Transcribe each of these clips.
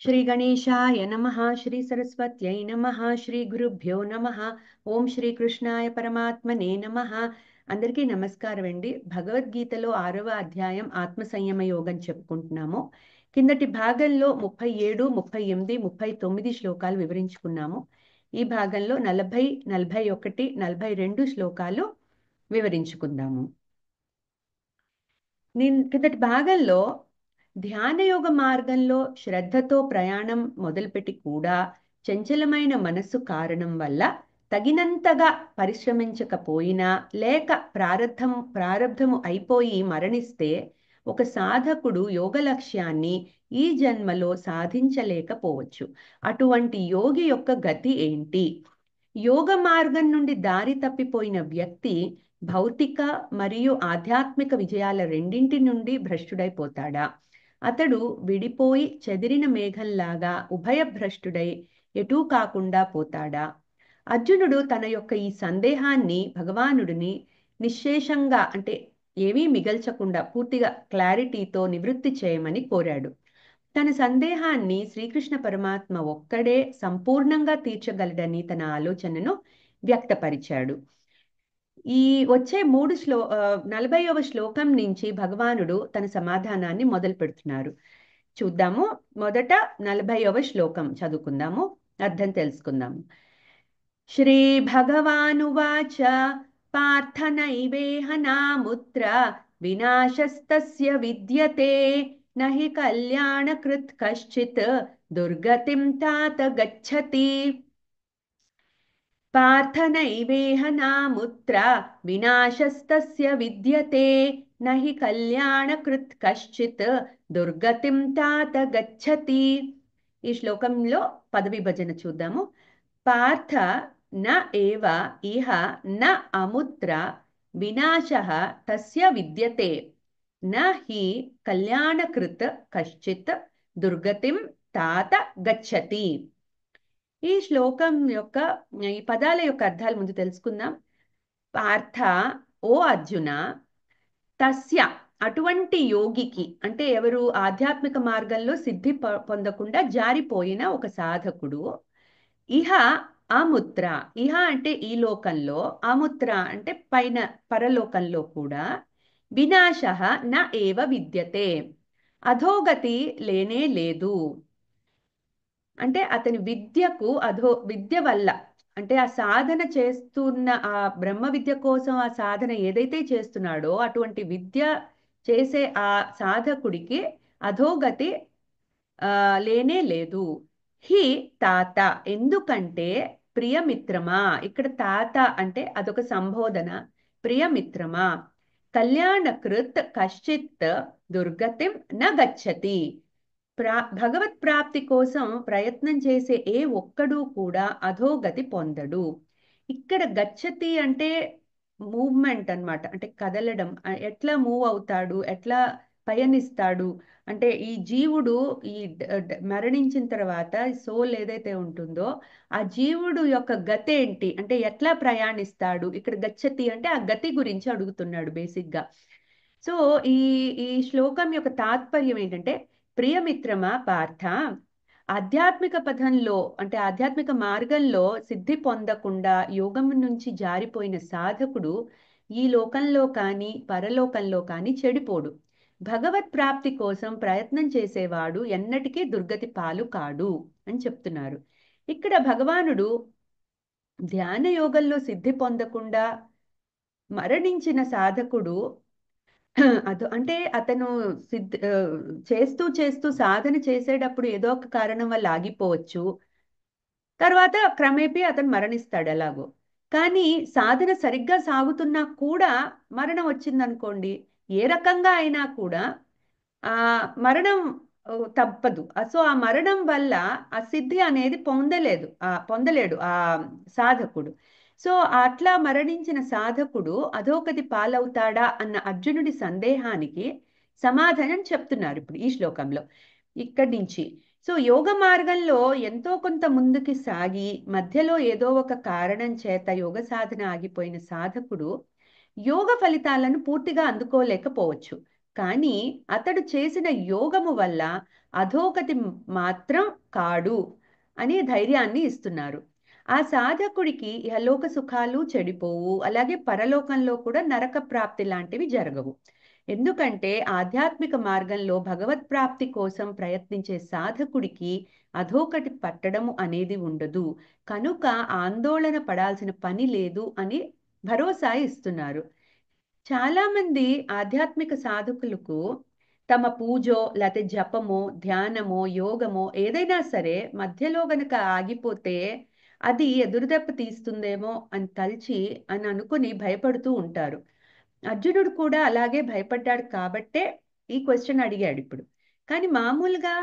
శ్రీ గణేశాయ నమః శ్రీ సరస్వత్యై నమః శ్రీ గురుభ్యో నమః ఓం శ్రీ కృష్ణాయ పరమాత్మనే నమః. అందరికీ నమస్కారం అండి. భగవద్గీతలో 6వ అధ్యాయం ఆత్మ సంయమ యోగం చెప్పుకుంటున్నాము. కిందటి భాగంలో 37, 38, 39 శ్లోకాలు వివరించుకున్నాము. ఈ భాగంలో 40, 41, 42 శ్లోకాలు వివరించుకుందాము. కిందటి భాగంలో ధ్యానయోగ మార్గంలో శ్రద్ధతో ప్రయాణం మొదలుపెట్టి కూడా చంచలమైన మనస్సు కారణం వల్ల తగినంతగా పరిశ్రమించకపోయినా లేక ప్రారబ్ధము అయిపోయి మరణిస్తే ఒక సాధకుడు యోగ లక్ష్యాన్ని ఈ జన్మలో సాధించలేకపోవచ్చు. అటువంటి యోగి యొక్క గతి ఏంటి? యోగ మార్గం నుండి దారి తప్పిపోయిన వ్యక్తి భౌతిక మరియు ఆధ్యాత్మిక విజయాల రెండింటి నుండి భ్రష్టుడైపోతాడా? అతడు విడిపోయి చెదిరిన మేఘంలాగా ఉభయభ్రష్టుడై ఎటూ కాకుండా పోతాడా? అర్జునుడు తన యొక్క ఈ సందేహాన్ని భగవానుడిని నిశ్శేషంగా అంటే ఏమీ మిగల్చకుండా పూర్తిగా క్లారిటీతో నివృత్తి చేయమని కోరాడు. తన సందేహాన్ని శ్రీకృష్ణ పరమాత్మ ఒక్కడే సంపూర్ణంగా తీర్చగలడని తన ఆలోచనను వ్యక్తపరిచాడు. ఈ వచ్చే 40వ శ్లోకం నుంచి భగవానుడు తన సమాధానాన్ని మొదలు పెడుతున్నారు. చూద్దాము. మొదట 40వ శ్లోకం చదువుకుందాము, అర్థం తెలుసుకుందాము. శ్రీ భగవానువాచ పార్థ నైవేహ నాముత్ర వినాశస్తస్య విద్యతే నహి కళ్యాణకృత్ కశ్చిత్ దుర్గతిం తాత గచ్చతి. పార్థ నైవేహ నాముత్ర వినాశస్తస్య విద్యతే నహి కళ్యాణకృత్ కశ్చిత్ దుర్గతిం తాత గచ్చతి. ఈ శ్లోకంలో పదవిభజన చూద్దాము. పార్థ న ఏవ ఇహ న అముత్ర వినాశః తస్య విద్యతే న హి కళ్యాణకృత్ కశ్చిత్ దుర్గతిం తాత గచ్చతి. ఈ శ్లోకం యొక్క ఈ పదాల యొక్క అర్థాలు ముందు తెలుసుకుందాం. పార్థ, ఓ అర్జున, తస్య అటువంటి యోగికి అంటే ఎవరు? ఆధ్యాత్మిక మార్గంలో సిద్ధి పొందకుండా జారిపోయిన ఒక సాధకుడు. ఇహ అముత్ర, ఇహ అంటే ఈ లోకంలో, అముత్ర అంటే పైన పరలోకంలో కూడా, వినాశః న ఏవ విద్యతే అధోగతి లేనే లేదు. అంటే అతని విద్యకు విద్య వల్ల అంటే ఆ సాధన చేస్తున్న ఆ బ్రహ్మ విద్య కోసం ఆ సాధన ఏదైతే చేస్తున్నాడో అటువంటి విద్య చేసే ఆ సాధకుడికి అధోగతి లేనే లేదు. హి తాత, ఎందుకంటే ప్రియమిత్రమా, ఇక్కడ తాత అంటే అదొక సంబోధన. ప్రియమిత్రమా, కళ్యాణకృత్ కశ్చిత్ దుర్గతిం న గచ్చతి. భగవత్ ప్రాప్తి కోసం ప్రయత్నం చేసే ఏ ఒక్కడూ కూడా అధోగతి పొందడు. ఇక్కడ గచ్చతి అంటే మూవ్మెంట్ అన్నమాట, అంటే కదలడం. ఎట్లా మూవ్ అవుతాడు, ఎట్లా పయనిస్తాడు అంటే ఈ జీవుడు మరణించిన తర్వాత సోల్ ఏదైతే ఉంటుందో ఆ జీవుడు యొక్క గతి ఏంటి అంటే ఎట్లా ప్రయాణిస్తాడు. ఇక్కడ గచ్చతి అంటే ఆ గతి గురించి అడుగుతున్నాడు బేసిక్గా. సో ఈ ఈ శ్లోకం యొక్క తాత్పర్యం ఏంటంటే, ప్రియమిత్రమా పార్థ, ఆధ్యాత్మిక పథంలో అంటే ఆధ్యాత్మిక మార్గంలో సిద్ధి పొందకుండా యోగం నుంచి జారిపోయిన సాధకుడు ఈ లోకంలో కానీ పరలోకంలో కానీ చెడిపోడు. భగవత్ ప్రాప్తి కోసం ప్రయత్నం చేసేవాడు ఎన్నటికీ దుర్గతి పాలు కాడు అని చెప్తున్నారు. ఇక్కడ భగవానుడు ధ్యాన యోగంలో సిద్ధి పొందకుండా మరణించిన సాధకుడు అంటే అతను చేస్తూ చేస్తూ సాధన చేసేటప్పుడు ఏదో ఒక కారణం వల్ల ఆగిపోవచ్చు. తర్వాత క్రమేపీ అతను మరణిస్తాడు ఎలాగో. కానీ సాధన సరిగ్గా సాగుతున్నా కూడా మరణం వచ్చిందనుకోండి, ఏ రకంగా అయినా కూడా ఆ మరణం తప్పదు. సో ఆ మరణం వల్ల ఆ సిద్ధి అనేది పొందలేడు ఆ సాధకుడు. సో అట్లా మరణించిన సాధకుడు అధోగతి పాలవుతాడా అన్న అర్జునుడి సందేహానికి సమాధానం చెప్తున్నారు ఇప్పుడు ఈ శ్లోకంలో ఇక్కడి నుంచి. సో యోగ మార్గంలో ఎంతో కొంత ముందుకి సాగి మధ్యలో ఏదో ఒక కారణం చేత యోగ సాధన ఆగిపోయిన సాధకుడు యోగ ఫలితాలను పూర్తిగా అందుకోలేకపోవచ్చు. కానీ అతడు చేసిన యోగము వల్ల అధోగతి మాత్రం కాడు అనే ధైర్యాన్ని ఇస్తున్నారు. ఆ సాధకుడికి ఇహలోక సుఖాలు చెడిపోవు, అలాగే పరలోకంలో కూడా నరక ప్రాప్తి లాంటివి జరగవు. ఎందుకంటే ఆధ్యాత్మిక మార్గంలో భగవత్ ప్రాప్తి కోసం ప్రయత్నించే సాధకుడికి అధోకటి పట్టడము అనేది ఉండదు. కనుక ఆందోళన పడాల్సిన పని లేదు అని భరోసా ఇస్తున్నారు. చాలా మంది ఆధ్యాత్మిక సాధకులకు తమ పూజో లేకపోతే జపమో ధ్యానమో యోగమో ఏదైనా సరే మధ్యలో గనక ఆగిపోతే అది ఎదురుదెబ్బ తీస్తుందేమో అని తలచి అని అనుకుని భయపడుతూ ఉంటారు. అర్జునుడు కూడా అలాగే భయపడ్డాడు కాబట్టే ఈ క్వశ్చన్ అడిగాడు ఇప్పుడు. కానీ మామూలుగా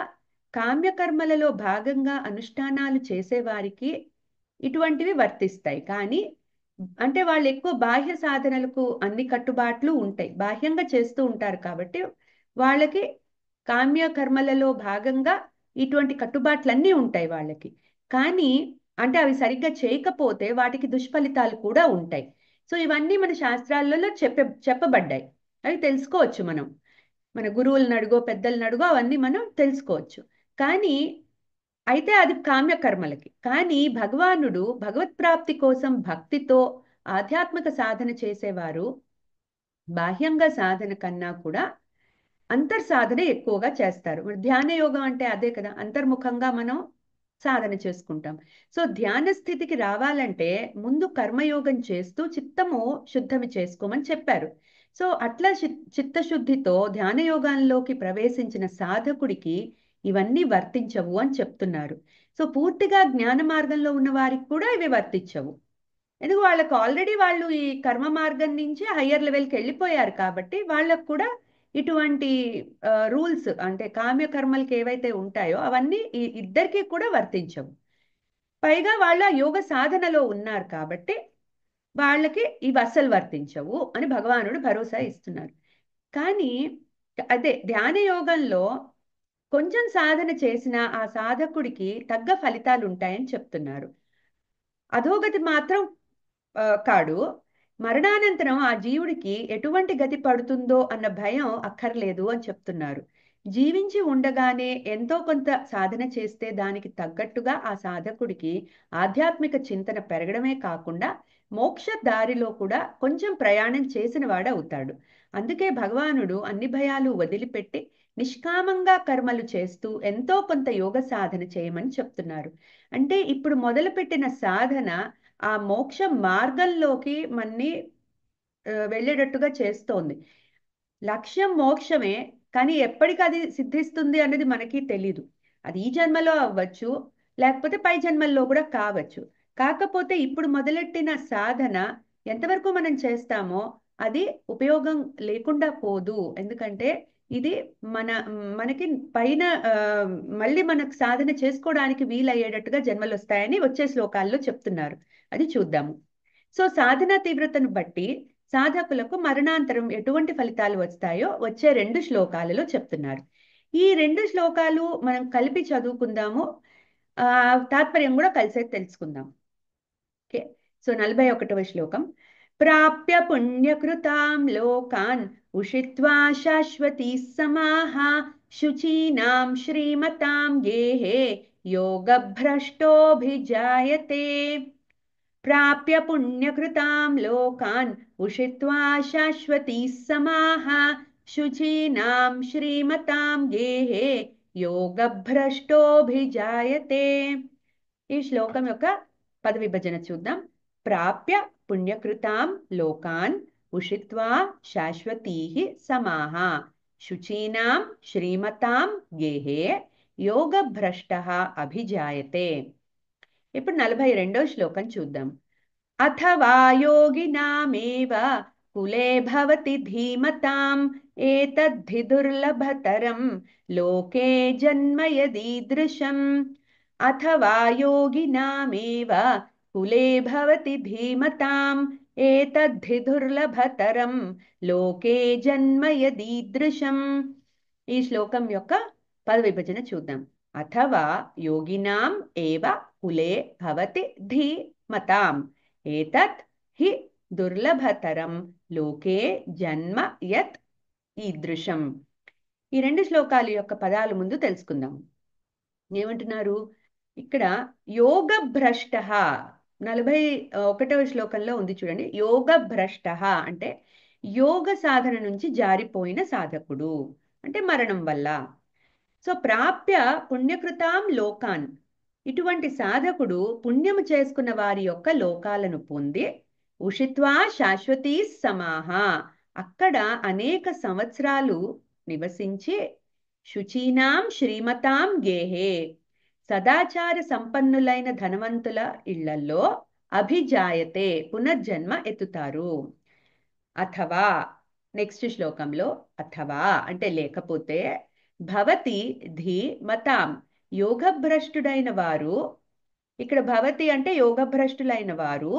కామ్యకర్మలలో భాగంగా అనుష్ఠానాలు చేసేవారికి ఇటువంటివి వర్తిస్తాయి. కానీ అంటే వాళ్ళు ఎక్కువ బాహ్య సాధనలకు అన్ని కట్టుబాట్లు ఉంటాయి, బాహ్యంగా చేస్తూ ఉంటారు కాబట్టి వాళ్ళకి కామ్య కర్మలలో భాగంగా ఇటువంటి కట్టుబాట్లన్నీ ఉంటాయి వాళ్ళకి. కానీ అంటే అవి సరిగ్గా చేయకపోతే వాటికి దుష్ఫలితాలు కూడా ఉంటాయి. సో ఇవన్నీ మన శాస్త్రాలలో చెప్పబడ్డాయి. అవి తెలుసుకోవచ్చు మనం, మన గురువులను అడుగో పెద్దలను అడుగో అవన్నీ మనం తెలుసుకోవచ్చు. కానీ అయితే అది కామ్య కర్మలకి. కానీ భగవానుడు భగవత్ ప్రాప్తి కోసం భక్తితో ఆధ్యాత్మిక సాధన చేసేవారు బాహ్యంగా సాధన కన్నా కూడా అంతర్సాధన ఎక్కువగా చేస్తారు. మరి ధ్యాన యోగం అంటే అదే కదా, అంతర్ముఖంగా మనం సాధన చేసుకుంటాం. సో ధ్యాన స్థితికి రావాలంటే ముందు కర్మయోగం చేస్తూ చిత్తము శుద్ధమి చేసుకోమని చెప్పారు. సో అట్లా చిత్తశుద్ధితో ధ్యాన యోగాల్లోకి ప్రవేశించిన సాధకుడికి ఇవన్నీ వర్తించవు అని చెప్తున్నారు. సో పూర్తిగా జ్ఞాన మార్గంలో ఉన్న వారికి కూడా ఇవి వర్తించవు. ఎందుకు వాళ్ళకు ఆల్రెడీ వాళ్ళు ఈ కర్మ మార్గం నుంచి హయ్యర్ లెవెల్కి వెళ్ళిపోయారు కాబట్టి వాళ్ళకు కూడా ఇటువంటి రూల్స్ అంటే కామ్య కర్మలకి ఏవైతే ఉంటాయో అవన్నీ ఈ ఇద్దరికి కూడా వర్తించవు. పైగా వాళ్ళ యోగ సాధనలో ఉన్నారు కాబట్టి వాళ్ళకి ఇవి అస్సలు వర్తించవు అని భగవానుడు భరోసా ఇస్తున్నారు. కానీ అదే ధ్యాన యోగంలో కొంచెం సాధన చేసిన ఆ సాధకుడికి తగ్గ ఫలితాలు ఉంటాయని చెప్తున్నారు. అధోగతి మాత్రం కాడు. మరణానంతరం ఆ జీవుడికి ఎటువంటి గతి పడుతుందో అన్న భయం అక్కర్లేదు అని చెప్తున్నారు. జీవించి ఉండగానే ఎంతో కొంత సాధన చేస్తే దానికి తగ్గట్టుగా ఆ సాధకుడికి ఆధ్యాత్మిక చింతన పెరగడమే కాకుండా మోక్ష దారిలో కూడా కొంచెం ప్రయాణం చేసిన వాడవుతాడు. అందుకే భగవానుడు అన్ని భయాలు వదిలిపెట్టి నిష్కామంగా కర్మలు చేస్తూ ఎంతో కొంత యోగ సాధన చేయమని చెప్తున్నారు. అంటే ఇప్పుడు మొదలుపెట్టిన సాధన ఆ మోక్ష మార్గంలోకి మన్ని వెళ్ళేటట్టుగా చేస్తోంది. లక్ష్యం మోక్షమే, కానీ ఎప్పటికి అది సిద్ధిస్తుంది అనేది మనకి తెలీదు. అది ఈ జన్మలో అవ్వచ్చు, లేకపోతే పై జన్మల్లో కూడా కావచ్చు. కాకపోతే ఇప్పుడు మొదలెట్టిన సాధన ఎంతవరకు మనం చేస్తామో అది ఉపయోగం లేకుండా పోదు. ఎందుకంటే ఇది మనకి పైన మళ్ళీ మనకు సాధన చేసుకోవడానికి వీలయ్యేటట్టుగా జన్మలు వస్తాయని వచ్చే శ్లోకాల్లో చెప్తున్నారు. అది చూద్దాము. సో సాధన తీవ్రతను బట్టి సాధకులకు మరణాంతరం ఎటువంటి ఫలితాలు వస్తాయో వచ్చే 2 శ్లోకాలలో చెప్తున్నారు. ఈ 2 శ్లోకాలు మనం కలిపి చదువుకుందాము. తాత్పర్యం కూడా కలిసే తెలుసుకుందాం. ఓకే. సో 41వ శ్లోకం. ప్రాప్య పుణ్యకృతాం లోకాన్ ఉషిత్వా శాశ్వతీ సమాహ శుచీనాం శ్రీమతాం గేహే యోగభ్రష్టోభిజాయతే. ప్రాప్య పుణ్యకృతాం లోకాన్ ఉషిత్వా శాశ్వతీ సమాహ శుచీనాం శ్రీమతాం గేహే యోగభ్రష్టోభిజాయతే. ఈ శ్లోకం యొక్క పద విభజన చూద్దాం. ప్రాప్య పుణ్యకృతాం లోకాన్ ఉషిత్వా శాశ్వతీ సమాహ శుచీనాం శ్రీమతాం గేహే యోగభ్రష్టః అభిజాయతే. ఇప్పుడు 42వ శ్లోకం చూద్దాం. అథవా యోగినామేవ కులే భవతి ధీమతాం ఏతద్ధి దుర్లభతరం లోకే జన్మ యదీదృశం. అథవా యోగినామేవ కులే భవతి ధీమతాం ఏతద్ధి దుర్లభతరం లోకే జన్మ యదీదృశం. ఈ శ్లోకం యొక్క పద విభజన చూద్దాం. అథవా యోగినాం ఏవ కులే భవతి ధీమతాం ఏతత్ హి దుర్లభతరం లోకే జన్మ యత్ ఈదృశం. ఈ రెండు శ్లోకాల యొక్క పదాలు ముందు తెలుసుకుందాం. ఏమంటున్నారు ఇక్కడ? యోగ భ్రష్ట, 41వ శ్లోకంలో ఉంది చూడండి. యోగ భ్రష్ట అంటే యోగ సాధన నుంచి జారిపోయిన సాధకుడు, అంటే మరణం వల్ల. సో ప్రాప్య పుణ్యకృతాం లోకాన్, ఇటువంటి సాధకుడు పుణ్యము చేసుకున్న వారి యొక్క లోకాలను పొంది ఉషిత్వా శాశ్వతీ సమాహ, అక్కడ అనేక సంవత్సరాలు నివసించి శుచీనాం శ్రీమతాం గేహే, సదాచార సంపన్నులైన ధనవంతుల ఇళ్లలో అభిజాయతే, పునర్జన్మ ఎత్తుతారు. అథవా, నెక్స్ట్ శ్లోకంలో అథవా అంటే లేకపోతే, భవతి ధీ మతాం, యోగభ్రష్టుడైన వారు, ఇక్కడ భవతి అంటే యోగభ్రష్టులైన వారు,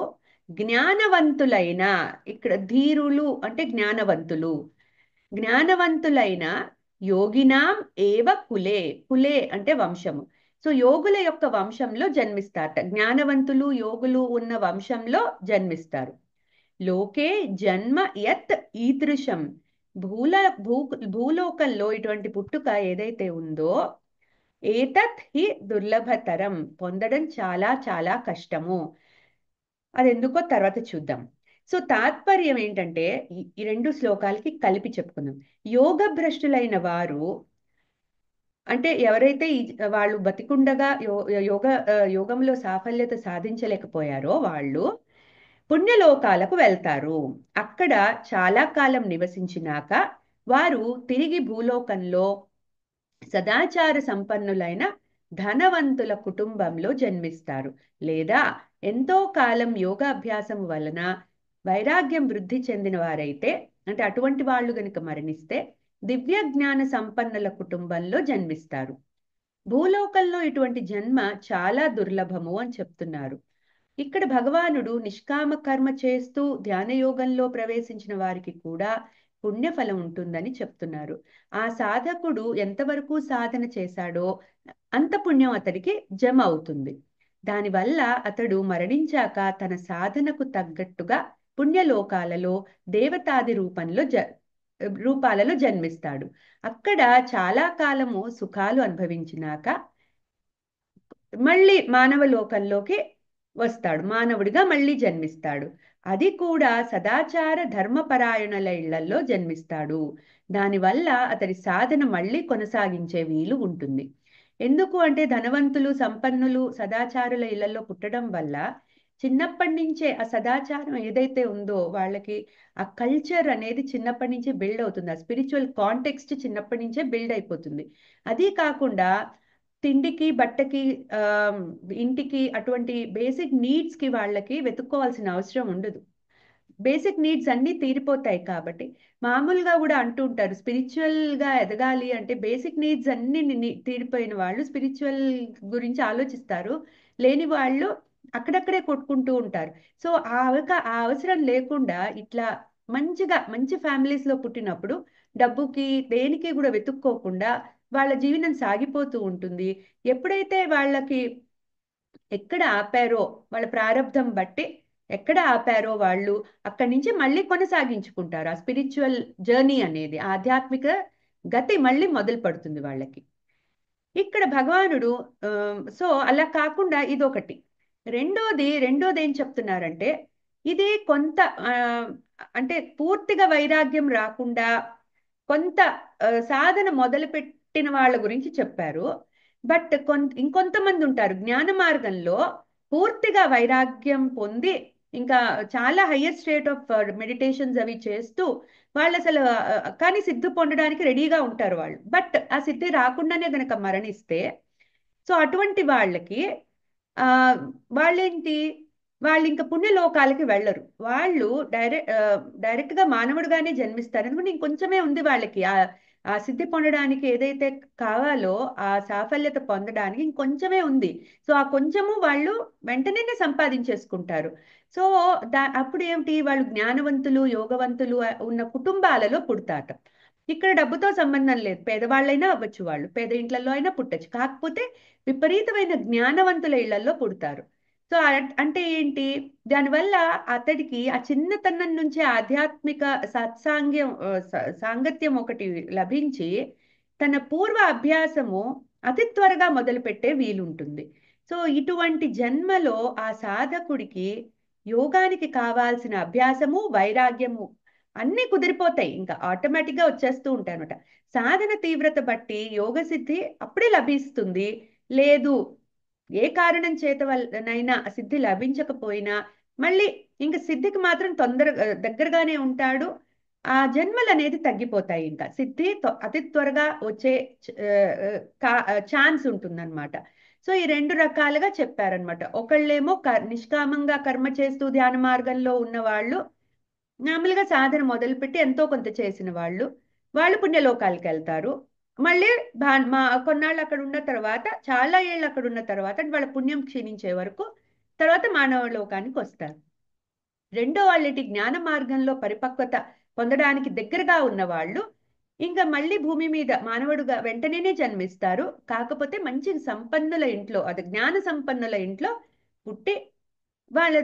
జ్ఞానవంతులైన, ఇక్కడ ధీరులు అంటే జ్ఞానవంతులు, జ్ఞానవంతులైన యోగినాం ఏవ కులే, కులే అంటే వంశము. సో యోగుల యొక్క వంశంలో జన్మిస్తారట, జ్ఞానవంతులు యోగులు ఉన్న వంశంలో జన్మిస్తారు. లోకే జన్మ యత్ ఈదృశం, భూల భూ భూలోకంలో ఇటువంటి పుట్టుక ఏదైతే ఉందో, ఏతత్ హి దుర్లభతరం, పొందడం చాలా చాలా కష్టము. అది ఎందుకో తర్వాత చూద్దాం. సో తాత్పర్యం ఏంటంటే ఈ రెండు శ్లోకాలకి కలిపి చెప్పుకుందాం. యోగ భ్రష్టులైన వారు అంటే ఎవరైతే వాళ్ళు బతికుండగా యోగంలో సాఫల్యత సాధించలేకపోయారో వాళ్ళు పుణ్యలోకాలకు వెళ్తారు. అక్కడ చాలా కాలం నివసించినాక వారు తిరిగి భూలోకంలో సదాచార సంపన్నులైన ధనవంతుల కుటుంబంలో జన్మిస్తారు. లేదా ఎంతో కాలం యోగాభ్యాసం వలన వైరాగ్యం వృద్ధి చెందిన వారైతే, అంటే అటువంటి వాళ్ళు గనుక మరణిస్తే దివ్య జ్ఞాన సంపన్నుల కుటుంబంలో జన్మిస్తారు. భూలోకంలో ఇటువంటి జన్మ చాలా దుర్లభము అని చెప్తున్నారు. ఇక్కడ భగవానుడు నిష్కామ కర్మ చేస్తూ ధ్యానయోగంలో ప్రవేశించిన వారికి కూడా పుణ్యఫలం ఉంటుందని చెప్తున్నారు. ఆ సాధకుడు ఎంతవరకు సాధన చేశాడో అంత పుణ్యం అతడికి జమ అవుతుంది. దానివల్ల అతడు మరణించాక తన సాధనకు తగ్గట్టుగా పుణ్యలోకాలలో దేవతాది రూపాలలో జన్మిస్తాడు. అక్కడ చాలా కాలము సుఖాలు అనుభవించినాక మళ్ళీ మానవ లోకంలోకి వస్తాడు, మానవుడిగా మళ్ళీ జన్మిస్తాడు. అది కూడా సదాచార ధర్మపరాయణుల ఇళ్లలో జన్మిస్తాడు. దానివల్ల అతడి సాధన మళ్ళీ కొనసాగించే వీలు ఉంటుంది. ఎందుకు అంటే ధనవంతులు సంపన్నులు సదాచారుల ఇళ్లలో పుట్టడం వల్ల చిన్నప్పటి నుంచే ఆ సదాచారం ఏదైతే ఉందో వాళ్ళకి ఆ కల్చర్ అనేది చిన్నప్పటి నుంచే బిల్డ్ అవుతుంది. ఆ స్పిరిచువల్ కాంటెక్స్ట్ చిన్నప్పటి నుంచే బిల్డ్ అయిపోతుంది. అది కాకుండా తిండికి బట్టకి ఇంటికి అటువంటి బేసిక్ నీడ్స్ కి వాళ్ళకి వెతుక్కోవాల్సిన అవసరం ఉండదు. బేసిక్ నీడ్స్ అన్నీ తీరిపోతాయి. కాబట్టి మామూలుగా కూడా అంటూ ఉంటారు, స్పిరిచువల్ గా ఎదగాలి అంటే బేసిక్ నీడ్స్ అన్ని తీరిపోయిన వాళ్ళు స్పిరిచువల్ గురించి ఆలోచిస్తారు, లేని వాళ్ళు అక్కడక్కడే కొట్టుకుంటూ ఉంటారు. సో ఆ అవసరం లేకుండా ఇట్లా మంచిగా మంచి ఫ్యామిలీస్ లో పుట్టినప్పుడు డబ్బుకి దేనికి కూడా వెతుక్కోకుండా వాళ్ళ జీవనం సాగిపోతూ ఉంటుంది. ఎప్పుడైతే వాళ్ళకి ఎక్కడ ఆపారో, వాళ్ళ ప్రారంధం బట్టి ఎక్కడ ఆపారో వాళ్ళు అక్కడి నుంచి మళ్ళీ కొనసాగించుకుంటారు. ఆ స్పిరిచువల్ జర్నీ అనేది, ఆధ్యాత్మిక గతి మళ్ళీ మొదలు పడుతుంది వాళ్ళకి. ఇక్కడ భగవానుడు సో అలా కాకుండా ఇదొకటి. రెండోది ఏం చెప్తున్నారంటే, ఇది కొంత అంటే పూర్తిగా వైరాగ్యం రాకుండా కొంత సాధన మొదలు పెట్టిన వాళ్ళ గురించి చెప్పారు. బట్ ఇంకొంతమంది ఉంటారు జ్ఞాన మార్గంలో పూర్తిగా వైరాగ్యం పొంది ఇంకా చాలా హయ్యర్ స్టేట్ ఆఫ్ మెడిటేషన్స్ అవి చేస్తూ వాళ్ళు అసలు కానీ సిద్ధి పొందడానికి రెడీగా ఉంటారు వాళ్ళు. బట్ ఆ సిద్ధి రాకుండానే గనక మరణిస్తే, సో అటువంటి వాళ్ళకి ఆ వాళ్ళేంటి, వాళ్ళు ఇంకా పుణ్యలోకాలకి వెళ్ళరు. వాళ్ళు డైరెక్ట్ గా మానవుడిగానే జన్మిస్తారు. ఎందుకంటే ఇంకొంచెమే ఉంది వాళ్ళకి ఆ సిద్ధి పొందడానికి, ఏదైతే కావాలో ఆ సాఫల్యత పొందడానికి ఇంకొంచెమే ఉంది. సో ఆ కొంచెము వాళ్ళు వెంటనే సంపాదించేసుకుంటారు. సో అప్పుడు ఏమిటి, వాళ్ళు జ్ఞానవంతులు యోగవంతులు ఉన్న కుటుంబాలలో పుడతాట. ఇక్కడ డబ్బుతో సంబంధం లేదు, పేదవాళ్ళైనా అవ్వచ్చు, వాళ్ళు పేద ఇంట్లలో అయినా పుట్టచ్చు. కాకపోతే విపరీతమైన జ్ఞానవంతుల ఇళ్లలో పుడతారు. సో అంటే ఏంటి, దానివల్ల అతడికి ఆ చిన్నతనం నుంచి ఆధ్యాత్మిక సత్సాంగ్యం సాంగత్యం ఒకటి లభించి తన పూర్వ అభ్యాసము అతి త్వరగా మొదలుపెట్టే వీలుంటుంది. సో ఇటువంటి జన్మలో ఆ సాధకుడికి యోగానికి కావాల్సిన అభ్యాసము వైరాగ్యము అన్నీ కుదిరిపోతాయి, ఇంకా ఆటోమేటిక్గా వచ్చేస్తూ ఉంటాయి అనమాట. సాధన తీవ్రత బట్టి యోగ సిద్ధి అప్పుడే లభిస్తుంది. లేదు, ఏ కారణం చేత వల్లనైనా సిద్ధి లభించకపోయినా మళ్ళీ ఇంక సిద్ధికి మాత్రం దగ్గరగానే ఉంటాడు. ఆ జన్మలు అనేది తగ్గిపోతాయి, ఇంకా సిద్ధి అతి త్వరగా వచ్చే ఛాన్స్ ఉంటుందన్నమాట. సో ఈ రెండు రకాలుగా చెప్పారనమాట. ఒకళ్ళేమో నిష్కామంగా కర్మ చేస్తూ ధ్యాన మార్గంలో ఉన్న వాళ్ళు, మామూలుగా సాధన మొదలుపెట్టి ఎంతో కొంత చేసిన వాళ్ళు, వాళ్ళు పుణ్యలోకాలకు వెళ్తారు. మళ్ళీ మా కొన్నాళ్ళు అక్కడ ఉన్న తర్వాత, చాలా ఏళ్ళు అక్కడ ఉన్న తర్వాత వాళ్ళ పుణ్యం క్షీణించే వరకు తర్వాత మానవ లోకానికి వస్తారు. రెండో వాళ్ళటి జ్ఞాన మార్గంలో పరిపక్వత పొందడానికి దగ్గరగా ఉన్న వాళ్ళు ఇంకా మళ్ళీ భూమి మీద మానవుడుగా వెంటనే జన్మిస్తారు. కాకపోతే మంచి సంపన్నుల ఇంట్లో, అది జ్ఞాన సంపన్నుల ఇంట్లో పుట్టి వాళ్ళ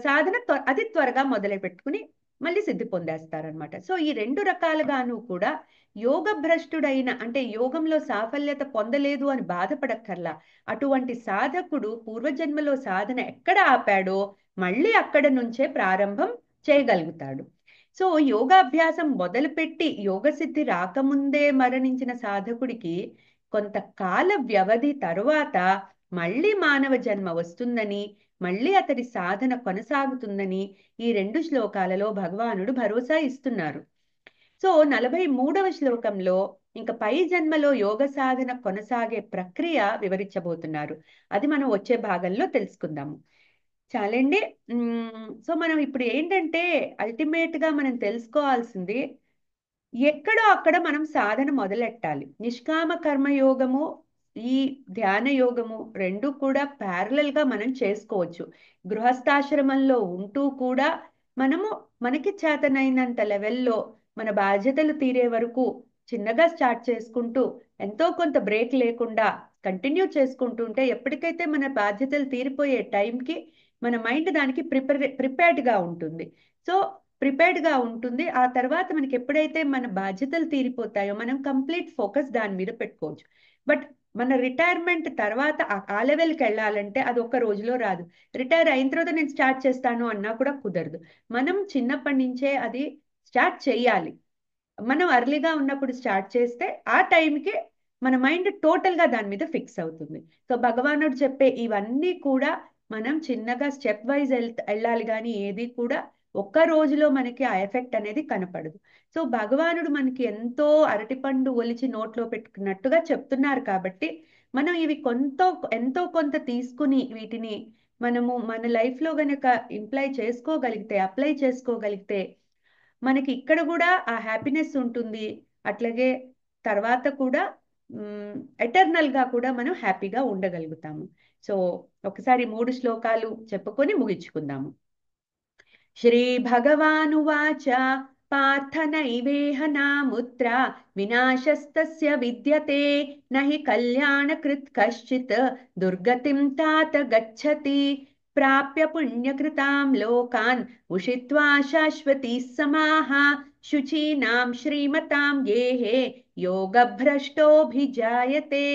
సాధన అతి త్వరగా మొదలు పెట్టుకుని మళ్ళీ సిద్ధి పొందేస్తారనమాట. సో ఈ రెండు రకాలుగాను కూడా యోగ భ్రష్టుడైన, అంటే యోగంలో సాఫల్యత పొందలేదు అని బాధపడక్కర్లా. అటువంటి సాధకుడు పూర్వజన్మలో సాధన ఎక్కడ ఆపాడో మళ్ళీ అక్కడ నుంచే ప్రారంభం చేయగలుగుతాడు. సో యోగాభ్యాసం మొదలుపెట్టి యోగ సిద్ధి రాకముందే మరణించిన సాధకుడికి కొంతకాల వ్యవధి తరువాత మళ్ళీ మానవ జన్మ వస్తుందని, మళ్ళీ అతడి సాధన కొనసాగుతుందని ఈ రెండు శ్లోకాలలో భగవానుడు భరోసా ఇస్తున్నారు. సో 43వ శ్లోకంలో ఇంకా పై జన్మలో యోగ సాధన కొనసాగే ప్రక్రియ వివరించబోతున్నారు. అది మనం వచ్చే భాగంలో తెలుసుకుందాము. చాలండి. సో మనం ఇప్పుడు ఏంటంటే అల్టిమేట్ గా మనం తెలుసుకోవాల్సింది, ఎక్కడో అక్కడ మనం సాధన మొదలెట్టాలి. నిష్కామ కర్మయోగము, ఈ ధ్యాన యోగము రెండు కూడా ప్యారలల్ గా మనం చేసుకోవచ్చు. గృహస్థాశ్రమంలో ఉంటూ కూడా మనము మనకి చేతనైనంత లెవెల్లో మన బాధ్యతలు తీరే వరకు చిన్నగా స్టార్ట్ చేసుకుంటూ ఎంతో కొంత బ్రేక్ లేకుండా కంటిన్యూ చేసుకుంటూ ఉంటే ఎప్పటికైతే మన బాధ్యతలు తీరిపోయే టైంకి మన మైండ్ దానికి ప్రిపేర్డ్గా ఉంటుంది. సో ప్రిపేర్డ్గా ఉంటుంది. ఆ తర్వాత మనకి ఎప్పుడైతే మన బాధ్యతలు తీరిపోతాయో మనం కంప్లీట్ ఫోకస్ దాని మీద పెట్టుకోవచ్చు. బట్ మన రిటైర్మెంట్ తర్వాత ఆ లెవెల్కి వెళ్ళాలంటే అది ఒక్క రోజులో రాదు. రిటైర్ అయిన తర్వాత నేను స్టార్ట్ చేస్తాను అన్నా కూడా కుదరదు. మనం చిన్నప్పటి నుంచే అది స్టార్ట్ చేయాలి. మనం అర్లీగా ఉన్నప్పుడు స్టార్ట్ చేస్తే ఆ టైంకి మన మైండ్ టోటల్గా దాని మీద ఫిక్స్ అవుతుంది. సో భగవానుడు చెప్పే ఇవన్నీ కూడా మనం చిన్నగా స్టెప్ వైజ్ వెళ్ళాలి, కానీ ఏది కూడా ఒక్క రోజులో మనకి ఆ ఎఫెక్ట్ అనేది కనపడదు. సో భగవానుడు మనకి ఎంతో అరటిపండు ఒలిచి నోట్లో పెట్టుకున్నట్టుగా చెప్తున్నారు కాబట్టి మనం ఇవి ఎంతో కొంత తీసుకుని వీటిని మనము మన లైఫ్లో గనక అప్లై చేసుకోగలిగితే మనకి ఇక్కడ కూడా ఆ హ్యాపీనెస్ ఉంటుంది. అట్లాగే తర్వాత కూడా ఎటర్నల్ గా కూడా మనం హ్యాపీగా ఉండగలుగుతాము. సో ఒకసారి 3 శ్లోకాలు చెప్పుకొని ముగించుకుందాము. श्रीभगवानुवाच पार्थ नैवेह नामुत्र विनाशस्तस्य विद्यते न हि कल्याणकृत् कश्चित् दुर्गतिं तात गच्छति प्राप्य पुण्यकृतां लोकान् उषित्वा शाश्वतीः समाः शुचीनां श्रीमतां गेहे योगभ्रष्टोऽभिजायते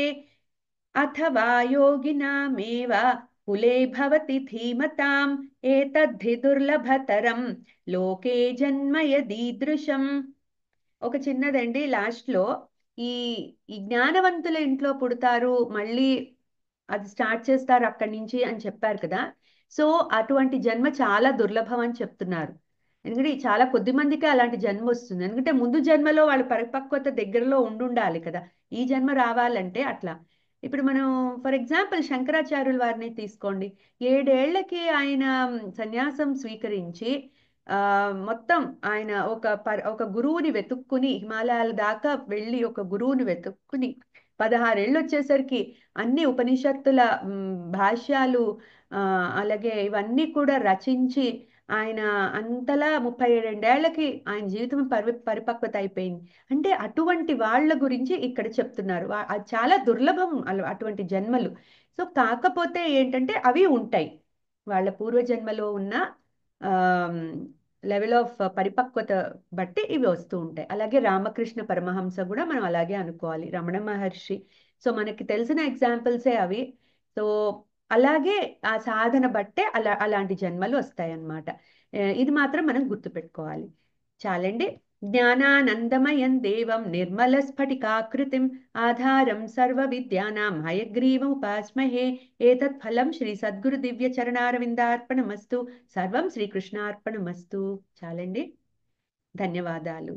अथवा योगिनामेव कुले भवति धीमताम् एतद्धि దుర్లభతరం లోకే జన్మ యదీదృశం. ఒక చిన్నదండి లాస్ట్ లో, ఈ ఈ జ్ఞానవంతుల ఇంట్లో పుడతారు, మళ్ళీ అది స్టార్ట్ చేస్తారు అక్కడి నుంచి అని చెప్పారు కదా. సో అటువంటి జన్మ చాలా దుర్లభం అని చెప్తున్నారు. ఎందుకంటే చాలా కొద్ది మందికి అలాంటి జన్మ వస్తుంది. ఎందుకంటే ముందు జన్మలో వాళ్ళ పరిపక్వత దగ్గరలో ఉండాలి కదా, ఈ జన్మ రావాలంటే అట్లా. ఇప్పుడు మనం ఫర్ ఎగ్జాంపుల్ శంకరాచార్యుల వారిని తీసుకోండి. 7 ఏళ్లకి ఆయన సన్యాసం స్వీకరించి ఆ మొత్తం ఆయన ఒక గురువుని వెతుక్కుని, హిమాలయాల దాకా వెళ్ళి ఒక గురువుని వెతుక్కుని 16 ఏళ్ళు వచ్చేసరికి అన్ని ఉపనిషత్తుల భాష్యాలు అలాగే ఇవన్నీ కూడా రచించి ఆయన అంతలా 32 ఏళ్లకి ఆయన జీవితం పరిపక్వత అయిపోయింది. అంటే అటువంటి వాళ్ళ గురించి ఇక్కడ చెప్తున్నారు. అది చాలా దుర్లభం అటువంటి జన్మలు. సో కాకపోతే ఏంటంటే అవి ఉంటాయి. వాళ్ళ పూర్వజన్మలో ఉన్న లెవెల్ ఆఫ్ పరిపక్వత బట్టి ఇవి వస్తూ ఉంటాయి. అలాగే రామకృష్ణ పరమహంస కూడా మనం అలాగే అనుకోవాలి, రమణ మహర్షి. సో మనకి తెలిసిన ఎగ్జాంపుల్సే అవి. సో అలాగే ఆ సాధన బట్టే అలాంటి జన్మలు వస్తాయన్నమాట. ఇది మాత్రం మనం గుర్తుపెట్టుకోవాలి. చాలండి. జ్ఞానానందమయం దేవం నిర్మల స్ఫటికాకృతిం ఆధారం సర్వ విద్యానాం హయగ్రీవముపాస్మహే. ఏతత్ ఫలం శ్రీ సద్గురు దివ్య చరణారవిందార్పణమస్తు. సర్వం శ్రీకృష్ణార్పణమస్తు. చాలండి. ధన్యవాదాలు.